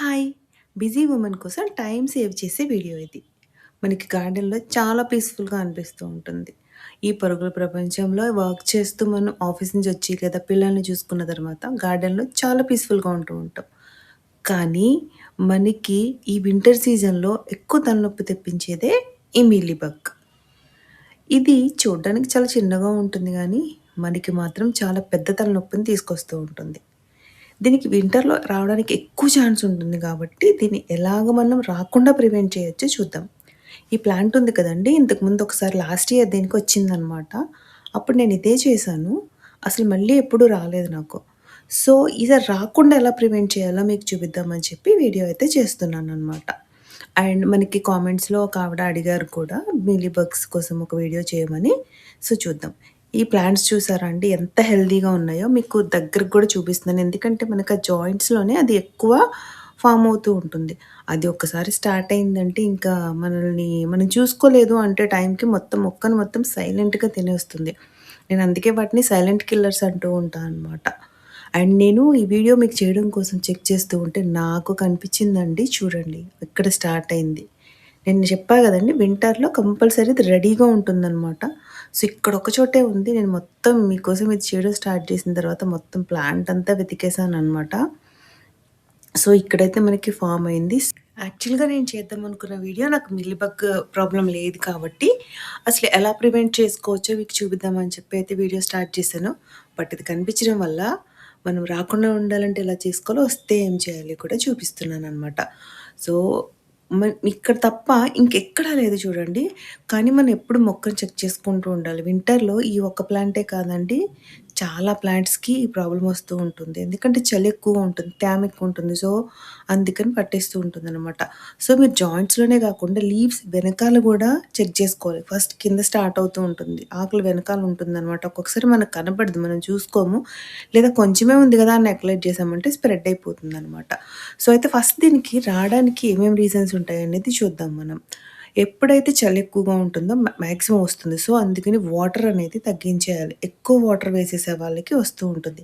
Hi! Busy women కోసం time save చేసే video ఇది. మనకి గార్డెన్‌లో చాలా పీస్‌ఫుల్‌గా అనిపిస్తూ ఉంటుంది. ఈ పరుగుల ప్రపంచంలో వర్క్ చేస్తూ మనం ఆఫీస్ నుంచి వచ్చి లేదా పిల్లల్ని చూసుకున్న తర్వాత గార్డెన్‌లో చాలా పీస్‌ఫుల్‌గా ఉంటూ ఉంటాం. కానీ మనకి ఈ వింటర్ సీజన్‌లో ఎక్కువ తలనొప్పి తెప్పించేదే ఈ మీలీ బగ్. ఇది చూడ్డానికి చాలా చిన్నగా ఉంటుంది గానీ, మనకి మాత్రం చాలా పెద్ద తలనొప్పిని తీసుకొస్తూ ఉంటుంది. దీనికి వింటర్‌లో రావడానికి ఎక్కువ ఛాన్స్ ఉంటుంది గాబట్టి, దీన్ని ఎలాగ మనం రాకుండా ప్రివెంట్ చేయొచ్చో చూద్దాం. ఈ ప్లాంట్ ఉంది కదండీ! ఇంతకుముందు ఒకసారి లాస్ట్ ఇయర్ దీనికొచ్చిందనమాట. అప్పుడు నేను ఇదే చేశాను. అసలు మళ్ళీ ఎప్పుడు రాలేదు నాకు. సో, ఈసారి రాకుండా ఎలా ప్రివెంట్ చేయాలో మీకు చూపిద్దామని చెప్పి వీడియో అయితే చేస్తున్నాననమాట. అండ్ మనకి కామెంట్స్‌లో ఒక ఆవిడ అడిగారు కూడా మీలీ బగ్స్ కోసం ఒక వీడియో చేయమని. సో, చూద్దాం. ఈ ప్లాంట్స్ చూసారా అండి ఎంత హెల్తీగా ఉన్నాయో మీకు దగ్గరకి గూడా చూపిస్తున్నాను. ఎందుకంటే మనకు ఆ జాయింట్స్‌లోనే అది ఎక్కువ ఫార్మ్ అవుతూ ఉంటుంది. అది ఒక్కసారి స్టార్ట్ అయిందంటే ఇంకా మనం చూసుకోలేదు అంటే టైంకి మొత్తం మొక్కను మొత్తం సైలెంట్‌గా తినేస్తుంది. నేను అందుకే వాటిని సైలెంట్ కిల్లర్స్ అంటూ ఉంటా అనమాట. అండ్ నేను ఈ వీడియో మీకు చేయడం కోసం చెక్ చేస్తూ ఉంటే నాకు కనిపించిందండి చూడండి. ఇక్కడ స్టార్ట్ అయింది. నేను చెప్పా గదండీ! వింటర్‌లో కంపల్సరీ ఇది రెడీగా ఉంటుందనమాట. సో, ఇక్కడ ఒక చోటే ఉంది. నేను మొత్తం మీకోసం ఇది చేయడం స్టార్ట్ చేసిన తర్వాత మొత్తం ప్లాంట్ అంతా వెతికేసాననమాట. సో, ఇక్కడైతే మనకి ఫార్మ్ అయింది. యాక్చువల్‌గా నేను చేద్దామనుకున్న వీడియో నాకు మిల్లీబగ్ ప్రాబ్లమ్ లేదు కాబట్టి, అసలు ఎలా ప్రివెంట్ చేసుకోవచ్చో మీకు చూపిద్దామని చెప్పి అయితే వీడియో స్టార్ట్ చేశాను. బట్ ఇది కనిపించడం వల్ల మనం రాకుండా ఉండాలంటే ఎలా చేసుకోవాలో, వస్తే ఏం చేయాలి కూడా చూపిస్తున్నాననమాట. సో, ఇక్కడ తప్ప ఇంకెక్కడా లేదు చూడండి. కానీ మనం ఎప్పుడు మొక్కను చెక్ చేసుకుంటూ ఉండాలి. వింటర్‌లో ఈ ఒక్క ప్లాంటే కాదండి, చాలా ప్లాంట్స్‌కి ఈ ప్రాబ్లమ్ వస్తూ ఉంటుంది. ఎందుకంటే చలి ఎక్కువగా ఉంటుంది, తేమ ఎక్కువ ఉంటుంది. సో, అందుకని పట్టేస్తూ ఉంటుందనమాట. సో, మీరు జాయింట్స్‌లోనే కాకుండా లీవ్స్ వెనకాల గూడా చెక్ చేసుకోవాలి. ఫస్ట్ కింద స్టార్ట్ అవుతూ ఉంటుంది. ఆకులు వెనకాల ఉంటుందనమాట. ఒక్కొక్కసారి మనకు కనపడదు. మనం చూసుకోము. లేదా కొంచెమే ఉంది గదా అని నెగ్లెక్ట్ చేసామంటే స్ప్రెడ్ అయిపోతుందనమాట. సో, అయితే ఫస్ట్ దీనికి రాడానికి ఏమేమి రీజన్స్ ఉంటాయనేది చూద్దాం మనం. ఎప్పుడైతే చలి ఎక్కువగా ఉంటుందో మాక్సిమం వస్తుంది. సో, అందుకని వాటర్ అనేది తగ్గించేయాలి. ఎక్కువ వాటర్ వేసేసే వాళ్ళకి వస్తూ ఉంటుంది.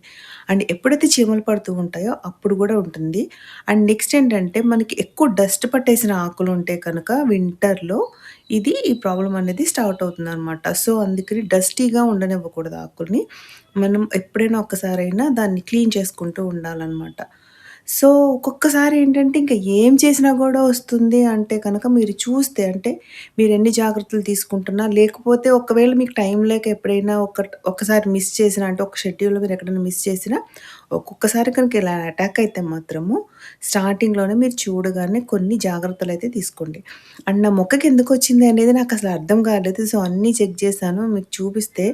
అండ్ ఎప్పుడైతే చీమలు పడుతూ ఉంటాయో అప్పుడు గూడా ఉంటుంది. అండ్ నెక్స్ట్ ఏంటంటే మనకి ఎక్కువ డస్ట్ పట్టేసిన ఆకులు ఉంటే కనుక వింటర్‌లో ఈ ప్రాబ్లమ్ అనేది స్టార్ట్ అవుతుందనమాట. సో, అందుకని డస్టీగా ఉండనివ్వకూడదు ఆకుల్ని. మనం ఎప్పుడైనా ఒక్కసారైనా దాన్ని క్లీన్ చేసుకుంటూ ఉండాలనమాట. సో, ఒక్కొక్కసారి ఏంటంటే ఇంక ఏం చేసినా గూడా వస్తుంది అంటే కనుక మీరు చూస్తే అంటే మీరెన్ని జాగ్రత్తలు తీసుకుంటున్నా, లేకపోతే ఒకవేళ మీకు టైం లేక ఎప్పుడైనా ఒక్కసారి మిస్ చేసినా అంటే ఒక షెడ్యూల్‌లో మీరెక్కడైనా మిస్ చేసినా, ఒక్కొక్కసారి కనుక ఇలా అటాక్ అయితే మాత్రము స్టార్టింగ్‌లోనే మీరు చూడగానే కొన్ని జాగ్రత్తలైతే తీసుకోండి. అండ్ నా మొక్కకెందుకొచ్చింది అనేది నాకసలు అర్థం కాలేదు. సో, అన్నీ చెక్ చేశాను. మీకు చూపిస్తే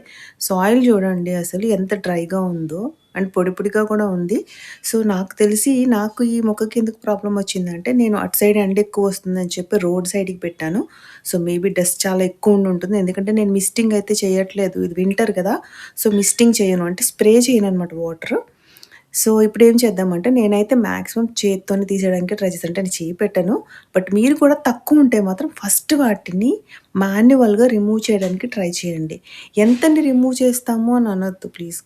సాయిల్ చూడండి అసలు ఎంత డ్రైగా ఉందో. అండ్ పొడి పొడిగా కూడా ఉంది. సో, నాకు తెలిసి నాకు ఈ మొక్కకి ఎందుకు ప్రాబ్లమ్ వచ్చిందంటే, నేను అటు సైడ్ ఎండ ఎక్కువ వస్తుందని చెప్పి రోడ్ సైడ్‌కి పెట్టాను. సో, మేబీ డస్ట్ చాలా ఎక్కువ ఉండుంటుంది. ఎందుకంటే నేను మిస్టింగ్ అయితే చేయట్లేదు. ఇది వింటర్ కదా! సో, మిస్టింగ్ చేయను. అంటే స్ప్రే చేయననమాట వాటరు. సో, ఇప్పుడేం చేద్దామంటే నేనైతే మాక్సిమం చేత్తోనే తీసేయడానికి ట్రై చేశాను. అంటే నేను చేయి పెట్టను. బట్ మీరు కూడా తక్కువుంటే మాత్రం ఫస్ట్ వాటిని మాన్యువల్‌గా రిమూవ్ చేయడానికి ట్రై చేయండి. ఎంతని రిమూవ్ చేస్తాము అని అనొద్దు ప్లీజ్.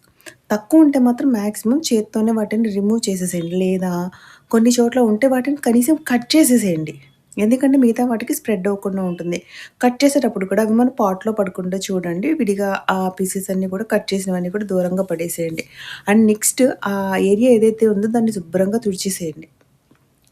తక్కువుంటే మాత్రం మాక్సిమం చేత్తోనే వాటిని రిమూవ్ చేసేసేయండి. లేదా కొన్ని చోట్ల ఉంటే వాటిని కనీసం కట్ చేసేసేయండి. ఎందుకంటే మిగతా వాటికి స్ప్రెడ్ అవ్వకుండా ఉంటుంది. కట్ చేసేటప్పుడు కూడా అవి మన పాట్‌లో పడకుండా చూడండి. విడిగా ఆ పీసెస్ అన్నీ కూడా కట్ చేసినవన్నీ కూడా దూరంగా పడేసేయండి. అండ్ నెక్స్ట్ ఆ ఏరియా ఏదైతే ఉందో దాన్ని శుభ్రంగా తుడిచేసేయండి.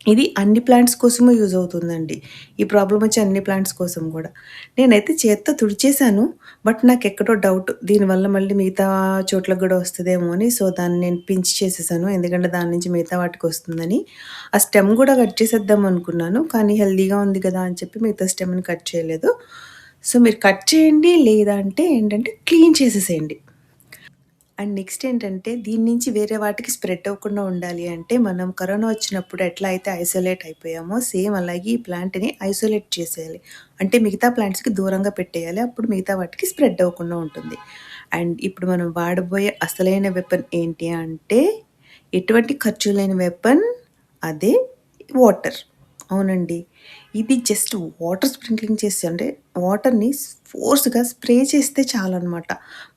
ఇది అన్ని ప్లాంట్స్ కోసము యూజ్ అవుతుందండి. ఈ ప్రాబ్లమ్ వచ్చే అన్ని ప్లాంట్స్ కోసం గూడా. నేనైతే చేత్తో తుడిచేసాను. బట్ నాకెక్కడో డౌట్ దీనివల్ల మళ్ళీ మిగతా చోట్లకి గూడా వస్తదేమో అని. సో, దాన్ని నేను పించ్ చేసేసాను. ఎందుకంటే దాని నుంచి మిగతా వాటికొస్తుందని. ఆ స్టెమ్ గూడా కట్ చేసేద్దాం అనుకున్నాను. కానీ హెల్తీగా ఉంది కదా అని చెప్పి మిగతా స్టెమ్‌ని కట్ చేయలేదు. సో, మీరు కట్ చేయండి. లేదా అంటే ఏంటంటే క్లీన్ చేసేసేయండి. అండ్ నెక్స్ట్ ఏంటంటే దీని నుంచి వేరే వాటికి స్ప్రెడ్ అవ్వకుండా ఉండాలి అంటే మనం కరోనా వచ్చినప్పుడు ఎట్లా అయితే ఐసోలేట్ అయిపోయామో సేమ్ అలాగే ఈ ప్లాంట్‌ని ఐసోలేట్ చేసేయాలి. అంటే మిగతా ప్లాంట్స్‌కి దూరంగా పెట్టేయాలి. అప్పుడు మిగతా వాటికి స్ప్రెడ్ అవ్వకుండా ఉంటుంది. అండ్ ఇప్పుడు మనం వాడబోయే అసలైన వెపన్ ఏంటి అంటే ఎటువంటి ఖర్చు లేని వెపన్ అదే వాటర్. అవునండి. ఇది జస్ట్ వాటర్ స్ప్రింక్లింగ్ చేసి అంటే వాటర్‌ని ఫోర్స్‌గా స్ప్రే చేస్తే చాలనమాట.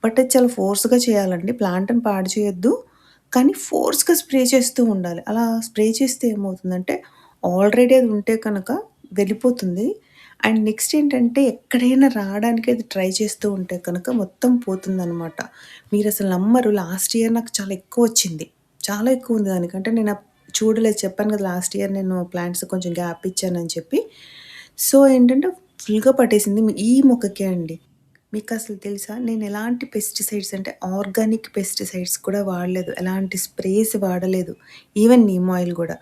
బట్ అది చాలా ఫోర్స్‌గా చేయాలండి. ప్లాంట్‌ని పాడు చేయొద్దు. కానీ ఫోర్స్‌గా స్ప్రే చేస్తూ ఉండాలి. అలా స్ప్రే చేస్తే ఏమవుతుందంటే, ఆల్రెడీ అది ఉంటే కనుక వెళ్ళిపోతుంది. అండ్ నెక్స్ట్ ఏంటంటే, ఎక్కడైనా రాడానికి అది ట్రై చేస్తూ ఉంటే కనుక మొత్తం పోతుందనమాట. మీరసలు నమ్మరు, లాస్ట్ ఇయర్ నాకు చాలా ఎక్కువొచ్చింది. చాలా ఎక్కువుంది దానికంటే నేను చూడలేదు, చెప్పాను కదా! లాస్ట్ ఇయర్ నేను ప్లాంట్స్ కొంచెం గ్యాప్ ఇచ్చానని చెప్పి. సో, ఏంటంటే ఫుల్‌గా పట్టేసింది. ఈ మొక్కకే అండి. మీకసలు తెలుసా? నేనెలాంటి పెస్టిసైడ్స్ అంటే ఆర్గానిక్ పెస్టిసైడ్స్ కూడా వాడలేదు. ఎలాంటి స్ప్రేస్ వాడలేదు. ఈవెన్ నీమ్ ఆయిల్ గూడా.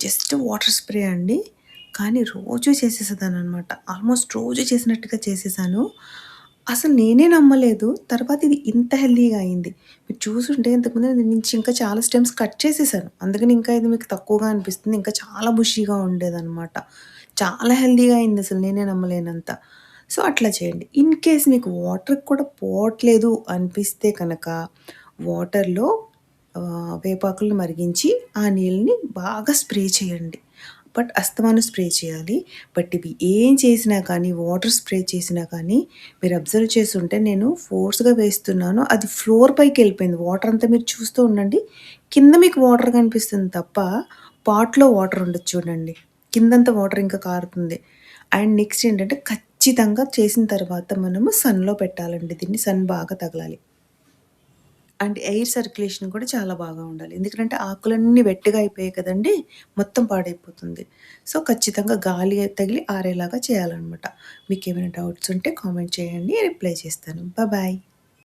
జస్ట్ వాటర్ స్ప్రే అండి. కానీ రోజు చేసేసేదాన్ననమాట. ఆల్మోస్ట్ రోజు చేసినట్టుగా చేసేసాను. అసలు నేనే నమ్మలేదు. తర్వాత ఇది ఇంత హెల్తీగా అయింది. మీరు చూసుంటే ఇంతకుముందు దీని నుంచి ఇంకా చాలా స్టెమ్స్ కట్ చేసేసాను. అందుకని ఇంకా ఇది మీకు తక్కువగా అనిపిస్తుంది. ఇంకా చాలా బుషీగా ఉండేదనమాట. చాలా హెల్తీగా అయిందసలు, నేనే నమ్మలేనంత. సో, అట్లా చేయండి. ఇన్ కేస్ మీకు వాటర్ కూడా పోవట్లేదు అనిపిస్తే కనక వాటర్‌లో వేపాకులను మరిగించి ఆ నీళ్ళని బాగా స్ప్రే చేయండి. బట్ అస్తమానం స్ప్రే చేయాలి. బట్ ఇవి ఏం చేసినా కానీ, వాటర్ స్ప్రే చేసినా కానీ మీరు అబ్జర్వ్ చేసుంటే నేను ఫోర్స్‌గా వేస్తున్నాను. అది ఫ్లోర్ పైకెళ్ళిపోయింది. వాటర్ అంతా మీరు చూస్తూ ఉండండి. కింద మీకు వాటర్ కనిపిస్తుంది తప్ప పాట్‌లో వాటర్ ఉండదు చూడండి. కిందంతా వాటర్ ఇంకా కారుతుంది. అండ్ నెక్స్ట్ ఏంటంటే ఖచ్చితంగా చేసిన తర్వాత మనము సన్‌లో పెట్టాలండి దీన్ని. సన్ బాగా తగలాలి. అండ్ ఎయిర్ సర్క్యులేషన్ కూడా చాలా బాగా ఉండాలి. ఎందుకంటే ఆకులన్నీ వెట్‌గా అయిపోయాయి కదండీ! మొత్తం పాడైపోతుంది. సో, ఖచ్చితంగా గాలి తగిలి ఆరేలాగా చేయాలనమాట. మీకేమైనా డౌట్స్ ఉంటే కామెంట్ చేయండి. రిప్లై చేస్తాను. బాయ్.